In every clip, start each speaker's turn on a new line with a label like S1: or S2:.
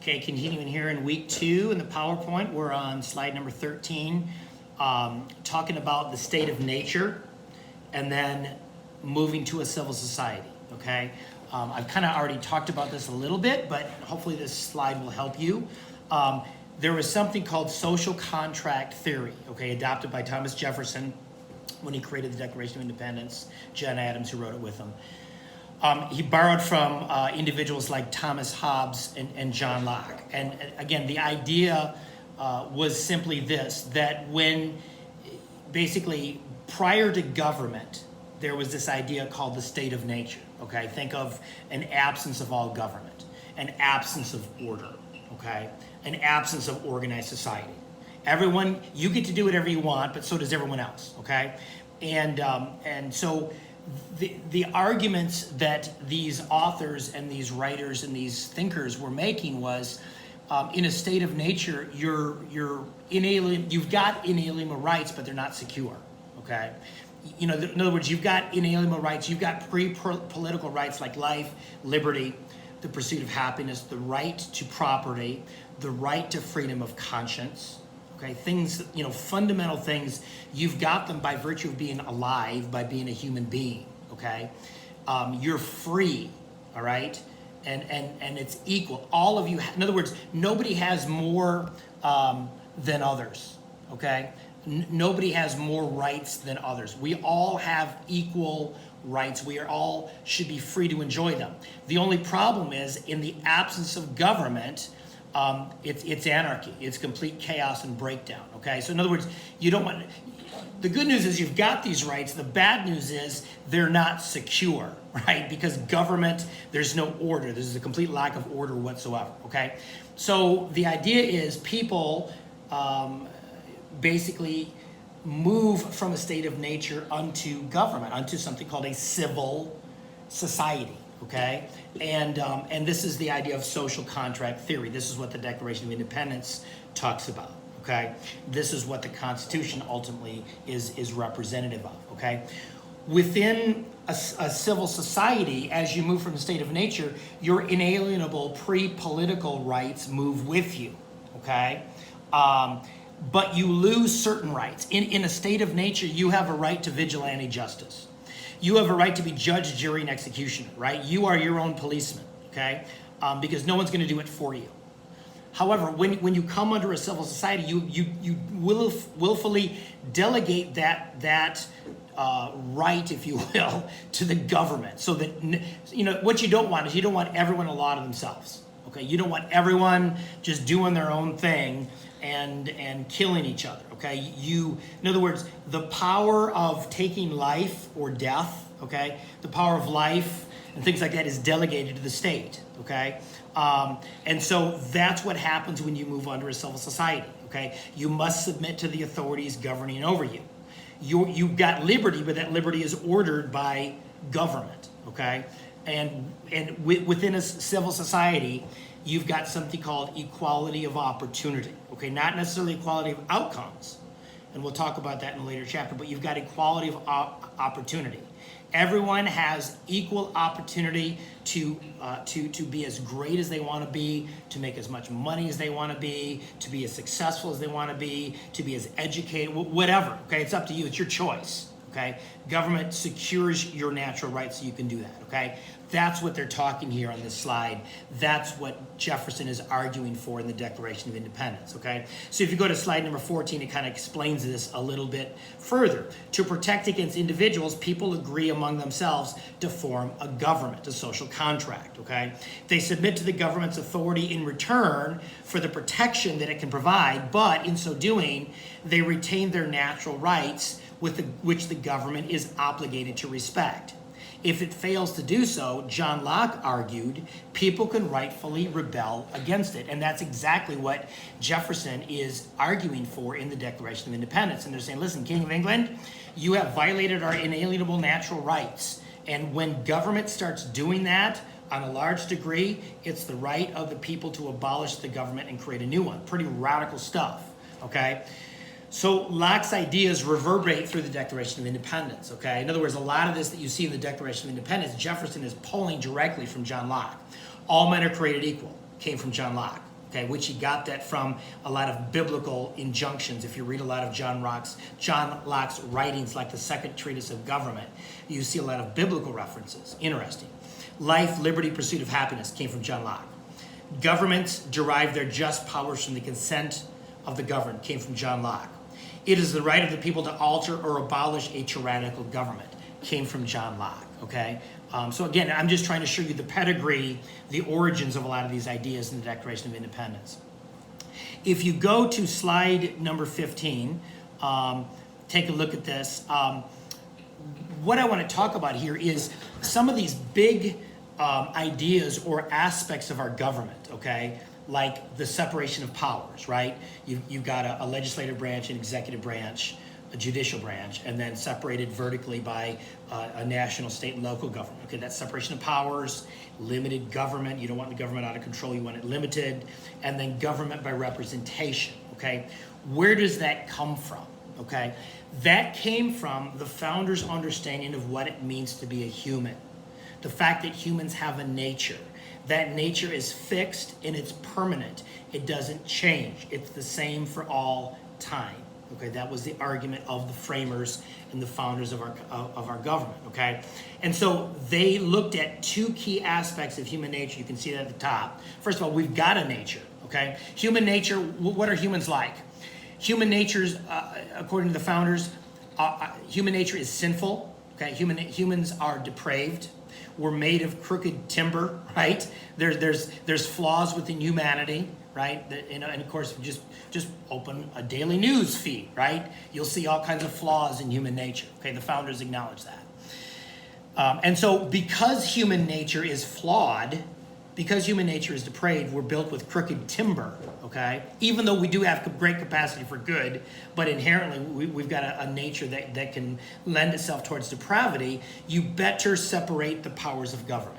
S1: Okay, continuing here in week 2 in the PowerPoint, we're on slide number 13, talking about the state of nature and then moving to a civil society, okay? I've kind of already talked about this a little bit, but hopefully this slide will help you. There was something called social contract theory, okay, adopted by Thomas Jefferson when he created the Declaration of Independence, John Adams who wrote it with him. He borrowed from individuals like Thomas Hobbes and John Locke. And again, the idea was simply this, that when basically prior to government, there was this idea called the state of nature, okay? Think of an absence of all government, an absence of order, okay? An absence of organized society. Everyone, you get to do whatever you want, but so does everyone else, okay? And so the arguments that these authors and these writers and these thinkers were making was, in a state of nature, you've got inalienable rights, but they're not secure. Okay, in other words, you've got inalienable rights. You've got pre-political rights like life, liberty, the pursuit of happiness, the right to property, the right to freedom of conscience. Okay, things, fundamental things, you've got them by virtue of being alive, by being a human being, okay? You're free, all right? And it's equal. All of you, in other words, nobody has more than others, okay? Nobody has more rights than others. We all have equal rights. We are all should be free to enjoy them. The only problem is, in the absence of government, it's anarchy. It's complete chaos and breakdown, okay? So in other words, you don't want, the good news is you've got these rights. The bad news is they're not secure, right? Because government, there's no order. There's a complete lack of order whatsoever, okay? So the idea is people basically move from a state of nature unto government, unto something called a civil society. Okay, and this is the idea of social contract theory. This is what the Declaration of Independence talks about. Okay, this is what the Constitution ultimately is representative of. Okay, within a civil society, as you move from the state of nature, your inalienable pre-political rights move with you. Okay, but you lose certain rights. In a state of nature, you have a right to vigilante justice. You have a right to be judge, jury, and executioner, right? You are your own policeman, okay? Because no one's going to do it for you. However, when you come under a civil society, you willfully delegate that right, if you will, to the government. So that, what you don't want is you don't want everyone a law to themselves, okay? You don't want everyone just doing their own thing and killing each other, okay? In other words, the power of taking life or death, okay? The power of life and things like that is delegated to the state, okay? And so that's what happens when you move under a civil society, okay? You must submit to the authorities governing over you. You've got liberty, but that liberty is ordered by government, okay? And within a civil society, you've got something called equality of opportunity, okay? Not necessarily equality of outcomes, and we'll talk about that in a later chapter, but you've got equality of opportunity. Everyone has equal opportunity to be as great as they want to be, to make as much money as they want to be as successful as they want to be as educated, whatever, okay? It's up to you, it's your choice, okay? Government secures your natural rights so you can do that, okay? That's what they're talking here on this slide. That's what Jefferson is arguing for in the Declaration of Independence, okay? So if you go to slide number 14, it kind of explains this a little bit further. To protect against individuals, people agree among themselves to form a government, a social contract, okay? They submit to the government's authority in return for the protection that it can provide, but in so doing, they retain their natural rights which the government is obligated to respect. If it fails to do so, John Locke argued, people can rightfully rebel against it. And that's exactly what Jefferson is arguing for in the Declaration of Independence. And they're saying, listen, King of England, you have violated our inalienable natural rights. And when government starts doing that, on a large degree, it's the right of the people to abolish the government and create a new one. Pretty radical stuff, okay? So Locke's ideas reverberate through the Declaration of Independence, okay? In other words, a lot of this that you see in the Declaration of Independence, Jefferson is pulling directly from John Locke. All men are created equal, came from John Locke, okay, which he got that from a lot of biblical injunctions. If you read a lot of John Locke's writings, like the Second Treatise of Government, you see a lot of biblical references. Interesting. Life, liberty, pursuit of happiness came from John Locke. Governments derive their just powers from the consent of the governed, came from John Locke. It is the right of the people to alter or abolish a tyrannical government, came from John Locke, okay? So again, I'm just trying to show you the pedigree, the origins of a lot of these ideas in the Declaration of Independence. If you go to slide number 15, take a look at this. What I want to talk about here is some of these big ideas or aspects of our government, okay? Like the separation of powers, right? You've got a legislative branch, an executive branch, a judicial branch, and then separated vertically by a national, state, and local government. Okay, that's separation of powers, limited government. You don't want the government out of control, you want it limited. And then government by representation, okay? Where does that come from, okay? That came from the founders' understanding of what it means to be a human. The fact that humans have a nature. That nature is fixed and it's permanent. It doesn't change. It's the same for all time. Okay, that was the argument of the framers and the founders of our government, okay? And so they looked at two key aspects of human nature. You can see that at the top. First of all, we've got a nature, okay? Human nature, what are humans like? Human nature's, according to the founders, human nature is sinful, okay? Humans are depraved. We're made of crooked timber, right? There's flaws within humanity, right? And of course, just open a daily news feed, right? You'll see all kinds of flaws in human nature. Okay, the founders acknowledge that. And so because human nature is flawed, because human nature is depraved, we're built with crooked timber, okay? Even though we do have great capacity for good, but inherently we've got a nature that can lend itself towards depravity, you better separate the powers of government.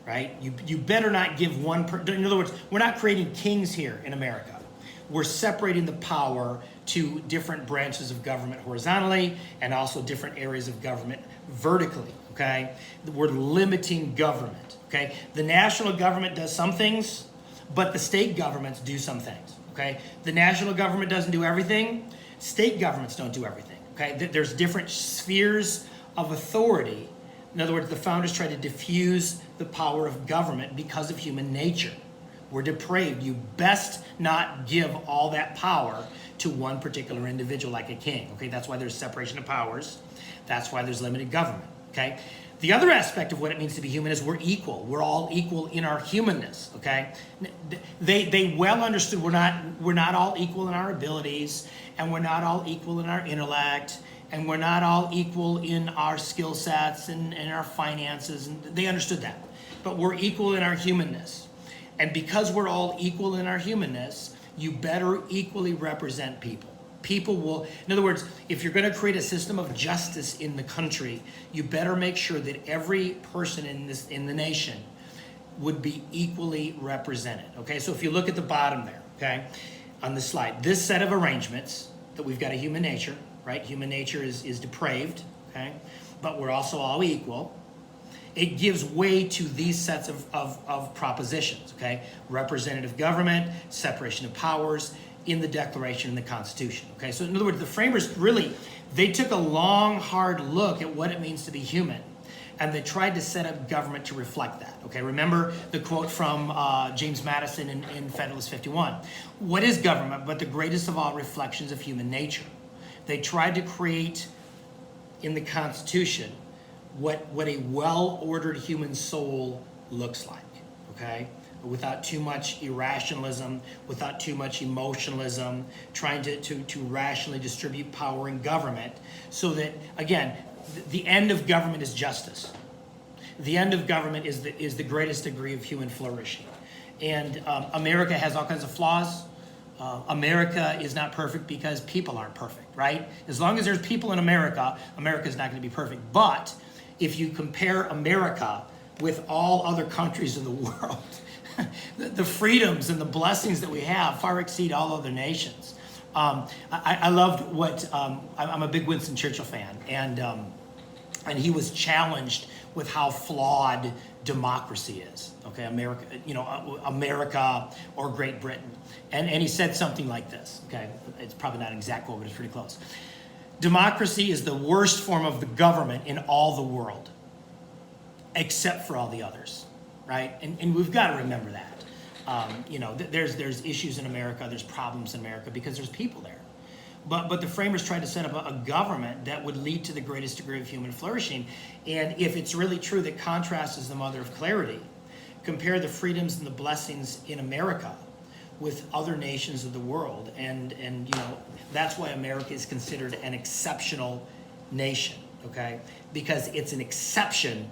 S1: Right? You better not give one, in other words, we're not creating kings here in America. We're separating the power to different branches of government horizontally and also different areas of government vertically, okay? We're limiting government, okay? The national government does some things, but the state governments do some things, okay? The national government doesn't do everything. State governments don't do everything, okay? There's different spheres of authority. In other words, the founders tried to diffuse the power of government because of human nature. We're depraved. You best not give all that power to one particular individual like a king. Okay, that's why there's separation of powers. That's why there's limited government. Okay, the other aspect of what it means to be human is we're equal. We're all equal in our humanness. Okay, they well understood we're not all equal in our abilities, and we're not all equal in our intellect. And we're not all equal in our skill sets and our finances. And they understood that. But we're equal in our humanness. And because we're all equal in our humanness, you better equally represent people. People will, in other words, if you're going to create a system of justice in the country, you better make sure that every person in the nation would be equally represented. Okay, so if you look at the bottom there, okay, on the slide, this set of arrangements that we've got a human nature, right? Human nature is depraved, okay? But we're also all equal. It gives way to these sets of propositions, okay? Representative government, separation of powers in the Declaration and the Constitution, okay? So in other words, the framers really, they took a long, hard look at what it means to be human, and they tried to set up government to reflect that, okay? Remember the quote from James Madison in Federalist 51. What is government but the greatest of all reflections of human nature? They tried to create in the Constitution what a well-ordered human soul looks like, okay? Without too much irrationalism, without too much emotionalism, trying to rationally distribute power in government so that, again, the end of government is justice. The end of government is the greatest degree of human flourishing. And America has all kinds of flaws. America is not perfect because people aren't perfect, right? As long as there's people in America, America's not going to be perfect. But if you compare America with all other countries in the world, the freedoms and the blessings that we have far exceed all other nations. I loved what, I'm a big Winston Churchill fan, and he was challenged with how flawed democracy is. Okay, America, America or Great Britain. And he said something like this, okay? It's probably not an exact quote, but it's pretty close. Democracy is the worst form of the government in all the world, except for all the others, right? And we've got to remember that. There's issues in America, there's problems in America because there's people there. But the framers tried to set up a government that would lead to the greatest degree of human flourishing. And if it's really true that contrast is the mother of clarity, compare the freedoms and the blessings in America with other nations of the world. And that's why America is considered an exceptional nation, okay? Because it's an exception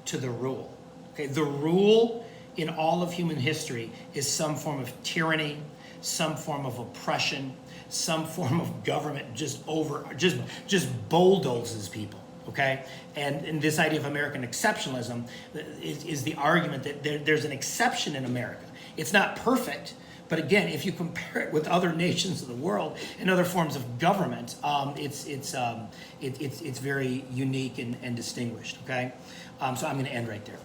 S1: to the rule. Okay, the rule in all of human history is some form of tyranny, some form of oppression, some form of government just bulldozes people, okay? And this idea of American exceptionalism is the argument that there's an exception in America. It's not perfect, but again, if you compare it with other nations of the world and other forms of government, it's very unique and distinguished, okay? So I'm going to end right there.